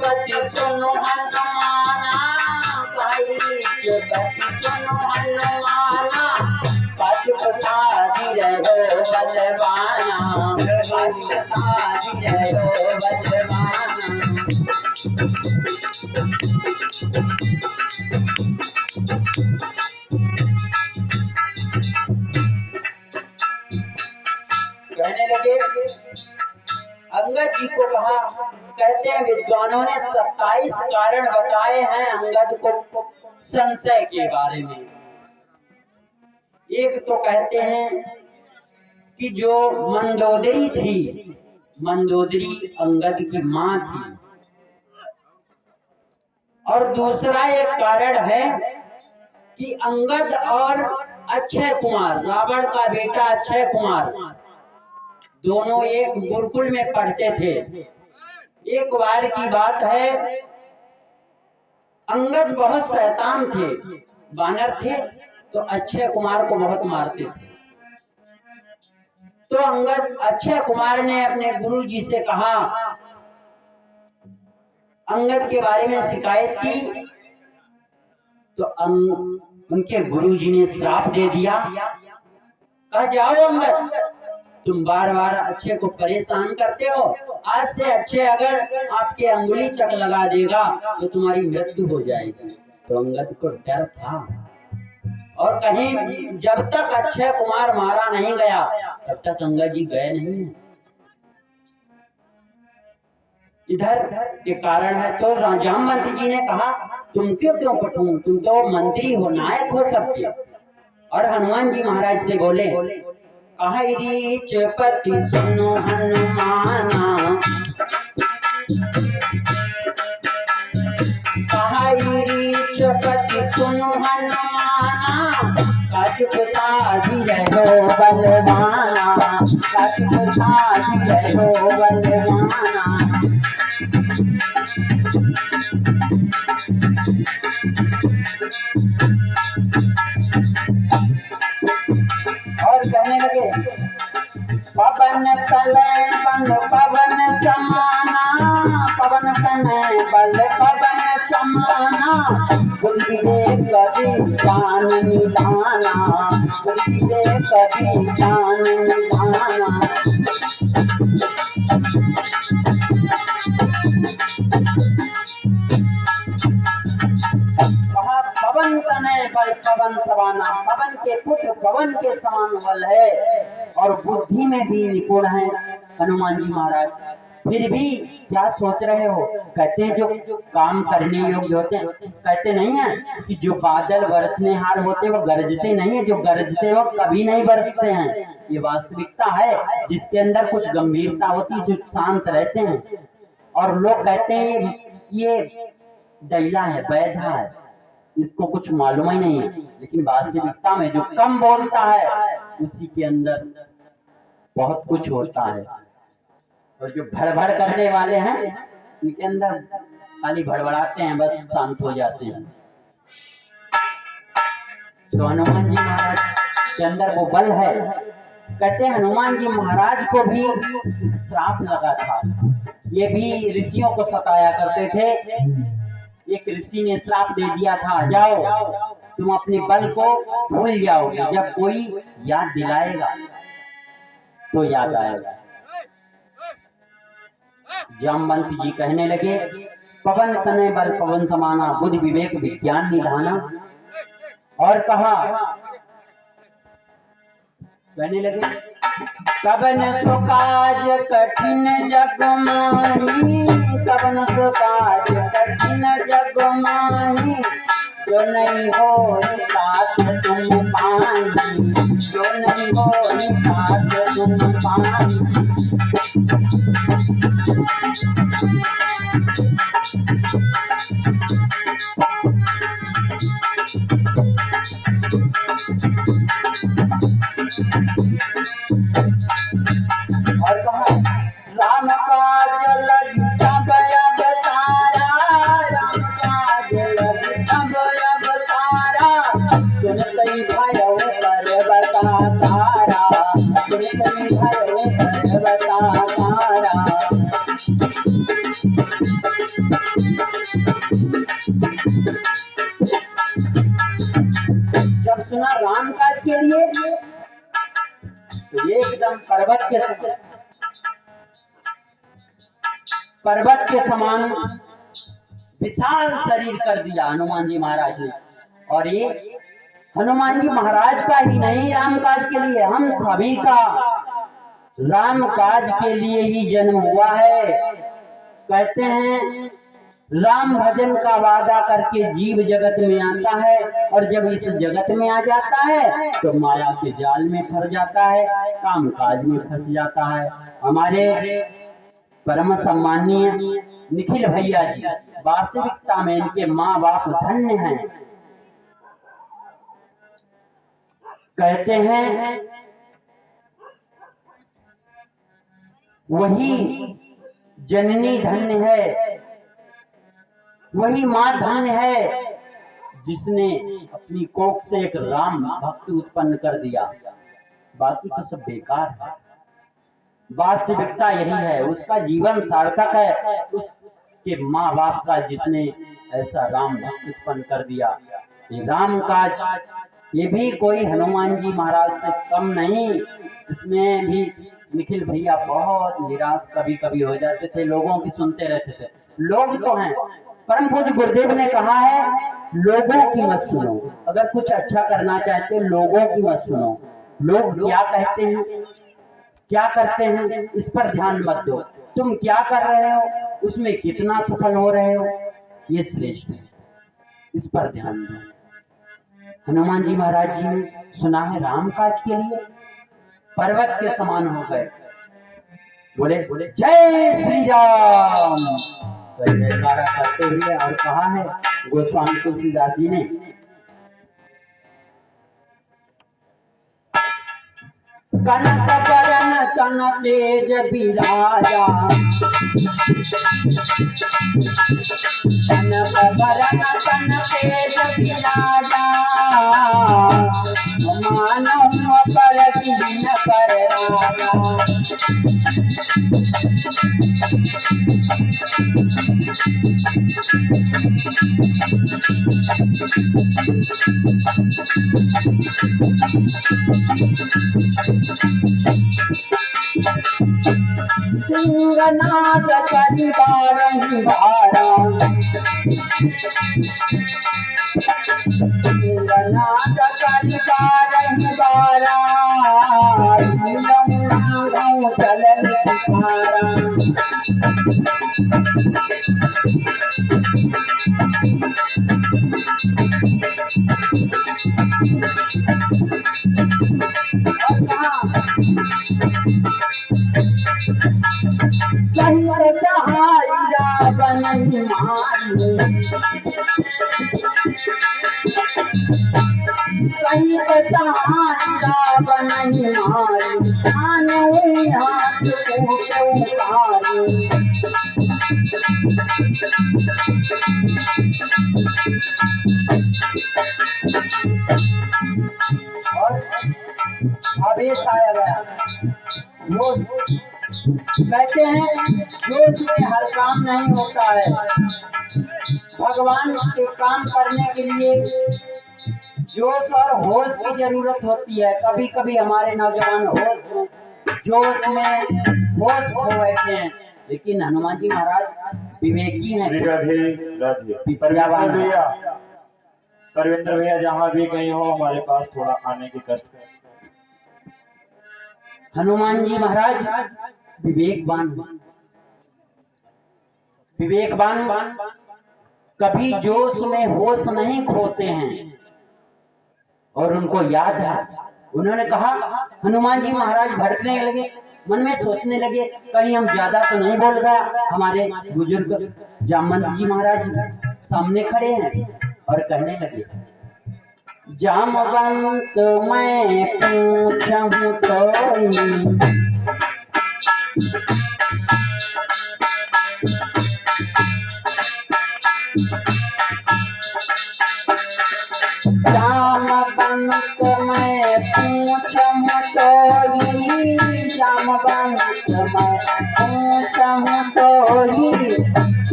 पति सुनो हनुमाना, पति सुनो हनुमाना, पति प्रसादी रहो बलवाना, पति प्रसादी रहो बलवाना। कहने लगे, अंगद जी को कहा, कहते हैं विद्वानों ने 27 कारण बताए हैं अंगद को संशय के बारे में। एक तो कहते हैं कि जो मंदोदरी थी, मंदोदरी अंगद की मां थी। और दूसरा एक कारण है कि अंगद और अक्षय कुमार, रावण का बेटा अक्षय कुमार, दोनों एक गुरुकुल में पढ़ते थे। एक बार की बात है, अंगद बहुत शैतान थे, बानर थे, तो अक्षय कुमार को बहुत मारते थे। तो अंगद, अक्षय कुमार ने अपने गुरु जी से कहा, अंगद के बारे में शिकायत की, तो उनके गुरु जी ने श्राप दे दिया। कहा, जाओ अंगद, तुम बार बार अक्षय को परेशान करते हो, आज से अक्षय अगर आपके अंगुली तक लगा देगा तो तुम्हारी मृत्यु हो जाएगी। तो अंगद को डर था, और कहीं जब तक अक्षय कुमार मारा नहीं गया तब तक अंगद जी गए नहीं। इधर के कारण है। तो जामवंत जी ने कहा, तुम क्यों पठूं, तुम तो मंत्री हो, नायक हो सबके। और हनुमान जी महाराज से बोले, रीच पति सुनो हनुमाना, रीच पति सुनो हनुमाना, पति प्रसादी रहो बलवाना, पति प्रसादी रहो बलवाना। और कहने लगे, पवन तनय बल पवन समाना, पवन तनय बल पवन समाना, बुद्धि विवेक विज्ञान निधाना, बुद्धि विवेक विज्ञान निधाना। पवन तनय बल पवन समाना, पवन के पुत्र पवन के समान बल है, और बुद्धि में भी निपुण है हनुमान जी महाराज। फिर भी क्या सोच रहे हो? कहते हैं जो काम करने योग्य होते हैं, कहते नहीं है कि जो बादल बरसने हार होते वो गरजते नहीं है, जो गरजते वो कभी नहीं बरसते हैं। ये वास्तविकता है, जिसके अंदर कुछ गंभीरता होती है, जो शांत रहते हैं। और लोग कहते हैं ये दैला है, बैधा है, इसको कुछ मालूम ही नहीं है। लेकिन वास्तविकता में जो कम बोलता है उसी के अंदर बहुत कुछ होता है। और जो भड़बड़ करने वाले हैं उनके अंदर खाली भड़बड़ाते हैं, बस शांत हो जाते हैं। तो हनुमान जी महाराज के अंदर वो बल है। कहते हैं हनुमान जी महाराज को भी श्राप लगा था। ये भी ऋषियों को सताया करते थे। एक ऋषि ने श्राप दे दिया था, जाओ तुम अपने बल को भूल जाओगे, जब कोई याद दिलाएगा तो याद आएगा। जामवंत जी कहने लगे, पवन तनय बल पवन समाना, बुद्धि विवेक विज्ञान निधाना। और कहा, कहने लगे, कवन सो काज कठिन जग माही, कवन सो काज कठिन जग माही, जो नहीं हो साथ तुम पानी, जो नहीं हो साथ तुम पानी। और कहा, राम काज लगी तब अवतारा, राम काज लगी तब अवतारा, सुनते भयो पर्वता तारा, पर्वता तारा। जब सुना राम काज के लिए तो एकदम पर्वत के समान विशाल शरीर कर दिया हनुमान जी महाराज ने। और ये हनुमान जी महाराज का ही नहीं, राम काज के लिए हम सभी का राम काज के लिए ही जन्म हुआ है। कहते हैं राम भजन का वादा करके जीव जगत में आता है, और जब इस जगत में आ जाता है तो माया के जाल में फंस जाता है, काम काज में फंस जाता है। हमारे परम सम्माननीय निखिल भैया जी वास्तविकता में इनके माँ बाप धन्य हैं। कहते हैं वही जननी धन्य है, वही माँ धन्य है जिसने अपनी कोख से एक राम भक्त उत्पन्न कर दिया। बाकी तो सब बेकार है। वास्तविकता यही है, उसका जीवन सार्थक है उसके माँ बाप का जिसने ऐसा राम भक्त उत्पन्न कर दिया। ये राम काज ये भी कोई हनुमान जी महाराज से कम नहीं। इसमें भी निखिल भैया बहुत निराश कभी कभी हो जाते थे, लोगों की सुनते रहते थे। लोग तो हैं, परम पूज्य गुरुदेव ने कहा है लोगों की मत सुनो। अगर कुछ अच्छा करना चाहते हो लोगों की मत सुनो। लोग क्या कहते हैं क्या करते हैं इस पर ध्यान मत दो। तुम क्या कर रहे हो, उसमें कितना सफल हो रहे हो, ये श्रेष्ठ है, इस पर ध्यान दो। हनुमान जी महाराज जी ने सुना है राम काज के लिए पर्वत के समान हो गए। बोले जय श्री राम जयकारा करते हुए। और कहा है गोस्वामी तुलसीदास जी ने, कनक बरन तन तेज बिराजा, कनक बरन तन तेज बिराजा, मानव पर दीन पर राजा। सिंहनाद करी बारंबारा, सिंहनाद करी बारंबारा, चलन सिखारा। सहित सहाय रावण मारी, सहित सहाय रावण मारी, आने हाथ को उतारी। और आवेश आया गया। वो कहते हैं जोश में हर काम नहीं होता है। भगवान के काम करने के लिए जोश और होश की जरूरत होती है। कभी कभी हमारे नौजवान जोश में होश खो बैठे हैं, लेकिन हनुमान जी महाराज विवेकी हैं। भैया परविंदर भैया जहाँ भी कहीं हो हमारे पास थोड़ा आने की कष्ट है। हनुमान जी महाराज विवेकवान कभी जोश में होश नहीं खोते हैं। और उनको याद है, उन्होंने कहा हनुमान जी महाराज भड़कने लगे, मन में सोचने लगे कहीं हम ज्यादा तो नहीं बोल गया। हमारे बुजुर्ग जामवंत जी महाराज सामने खड़े हैं और कहने लगे जामवंत मैं पूछूं तो जामवंत मैं पूछूं तो जामवंत मैं पूछूं तोहि,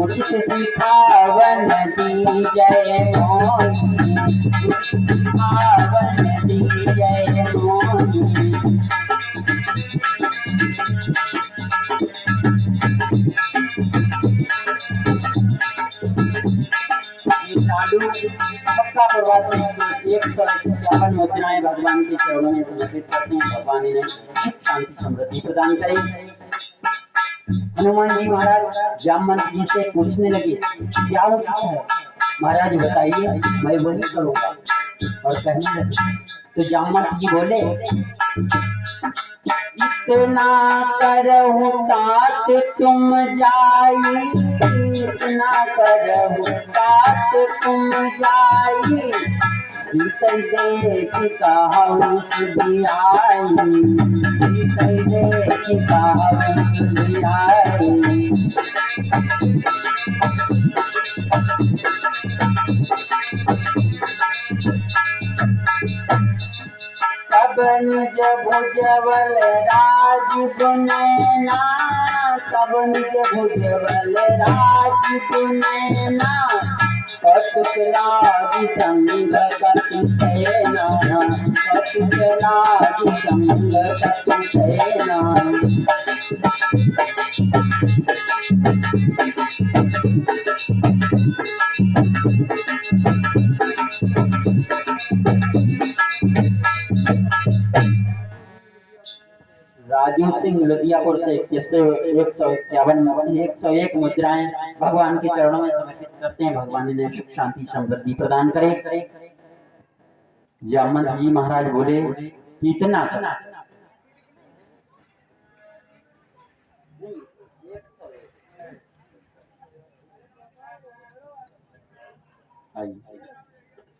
उचित सिखावन दीजय मोहि, उचित सिखावन दीजय मोहि। ये साधु पक्का प्रवासी 151 मुद्राएं भगवान के चरणों में समर्पित करते हैं। भगवान इन्हें सुख शांति समृद्धि प्रदान करें। हनुमान जी महाराज जामवंत जी से पूछने लगे क्या उचित है महाराज बताइए, मैं वही करूंगा। और कहने लगे तो जामवंत जी बोले इतना करहु तात तुम जाई, इतना करहु तात तुम जाई, सीतै देखि कहउँ सुधियाई, सीतै देखि कहउँ सुधियाई। तब निज भुजबल राजीव नैना, तब निज भुजबल राजीव नैना, कटुक लागी संग कटु सेना, कटुक लागी संग कटु सेना। राजू सिंह लुधियापुर से 101 मुद्राएं भगवान के चरणों में समर्पित करते हैं। भगवान इन्हें सुख शांति समृद्धि प्रदान करे। जामवंत जी महाराज बोले इतना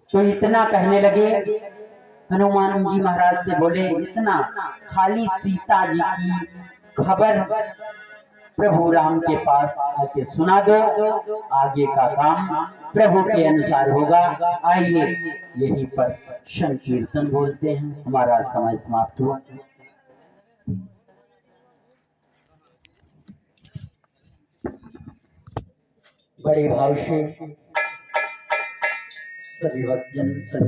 तो इतना कहने लगे। हनुमान जी महाराज से बोले इतना खाली सीता जी की खबर प्रभु राम के पास आके सुना दो, आगे का काम प्रभु के अनुसार होगा। आइए यहीं पर संकीर्तन बोलते हैं। हमारा समय समाप्त हुआ। बड़े भाव से सभी भक्तजन